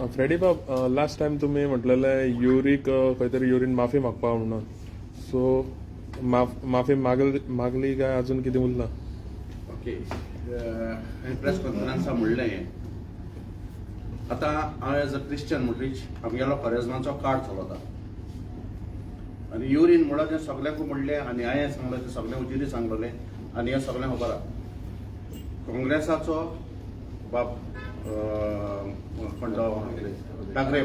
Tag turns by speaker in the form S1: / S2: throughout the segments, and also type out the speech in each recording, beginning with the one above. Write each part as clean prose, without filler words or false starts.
S1: Freddy बाब, last time तुम्ही म्हटलेलें uric खंय तरी युरीन माफी मागपा म्हणून, सो माफी मागली काय अजून कितें उरलां?
S2: ओके, प्रेस कॉन्फरन्सा म्हणलें आतां हांव एज अ क्रिश्चन म्हणटरीच आमगेलो कॉरेजमाचो कार्ड चलता आनी युरीन म्हणून तें सगळ्यांक म्हणलें आनी हांवें सांगलें तें सगळ्यांक उजिरी सांगलेलें आनी हें सगळ्यांक खबर आहा. काँग्रेसाचो बाब ठाकरे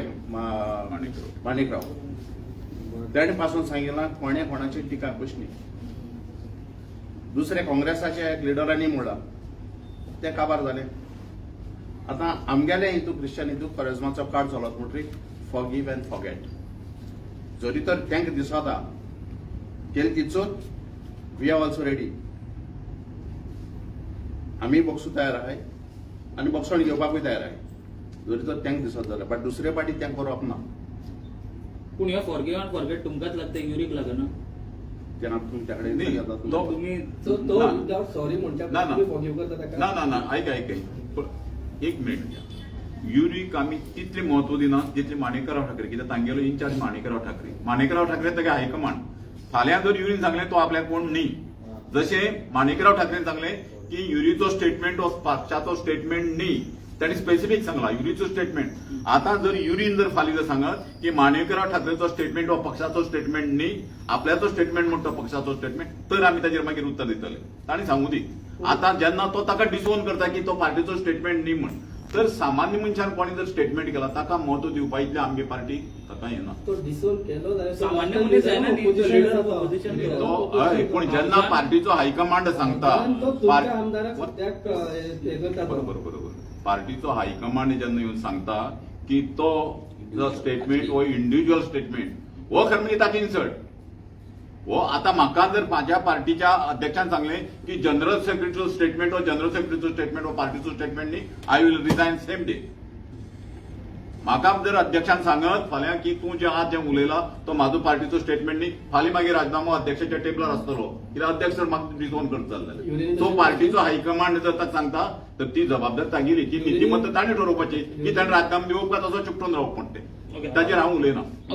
S2: माणिकराव तेणे पासून सांगितलां कोणें कोणाची टिका बसली. दुसरे काँग्रेसाचे लिडरांनी म्हणलां ते काबार जाले. आतां आमगेले हितू क्रिश्चन हितू कॉरेजमाचो कार्ड चलत म्हणटरी फॉरगिव एंड फॉरगेट. जरी तर तांकां दिसता केली तिचोच वी आर ऑल्सो रेडी. आमी बक्षू तयार आहाय आनी बक्षण घेवपाकूय तयार आहाय जरी तर तांकां दिसत जाल्यार. बट दुसरे पाटी तांकां करप ना.
S3: पूण ह्या फॉरगिव एंड फॉरगेट तुमकांच लागता, युरीक लागना.
S2: जेन्ना तुमच्या कडेन
S4: सॉरी म्हणटा
S5: ना ना ऐक एक मिनिट. युरीक आमी तितले महत्व दिना जितले माणिकराव ठाकरे, कित्याक तांगेलो इन्चार्ज माणिकराव ठाकरे तेगे हायकमांड. फाल्यां जर युरीन सांगलें तो आपल्याक कोण न्ही. जशें माणिकराव ठाकरेन सांगलें की युरीचो स्टेटमेंट हो पक्षाचो स्टेटमेंट न्ही, ताणी स्पेसिफीक सांगला युरीचो स्टेटमेंट. आता जर युरीन जर फाल्यां जर सांगत की माणिकराव ठाकरेचो स्टेटमेंट हो पक्षाचो स्टेटमेंट न्ही, आपल्याचो स्टेटमेंट म्हणटा पक्षाचो स्टेटमेंट, तर आमी ताजेर मागीर उत्तर दितले. ताणी सांगू दी. आता जेन्ना तो ताका डिसोन करता की तो पार्टीचो स्टेटमेंट न्ही म्हण, तर सामान्य मनशान कोणी जर स्टेटमेंट केला ताका महत्व दिवपा इतले आमगे पार्टी ताका येना.
S4: तो डिसोन केलो
S3: सामान्य मनीस जायना न्ही, तो leader of opposition.
S5: तो हय, पूण जेन्ना पार्टीचो हायकमांड सांगता बरोबर पार्टीचो हायकमांड जेन्ना येवन सांगता की तो स्टेटमेंट हो इंडिव्हिज्युअल स्टेटमेंट हो खरें म्हणजे ताची इन्सल्ट. हो आता म्हाका जर म्हाज्या पार्टीच्या अध्यक्षान सांगलें की जनरल सेक्रेटरीचो स्टेटमेंट हो जनरल सेक्रेटरीचो स्टेटमेंट हो पार्टीचो स्टेटमेंट न्ही, I will resign same day. म्हाका जर अध्यक्षान सांगत फाल्यां की तूं जे आज जें उलयला तो म्हाजो पार्टीचो स्टेटमेंट न्ही, फाल्यां मागीर राजीनामो अध्यक्षाच्या टेबलार आसतलो, कित्याक अध्यक्ष जर म्हाका डिसोन करत जाल्यार तो पार्टीचो हायकमांड जर ताका सांगता तर ती जबाबदारी तागेली. ती नीतिमत्ता ताणें ठरोवपाची की ताणें राजीनामो दिवप काय तसो चिकटून रावप म्हणटा ताजेर हांव उलयना.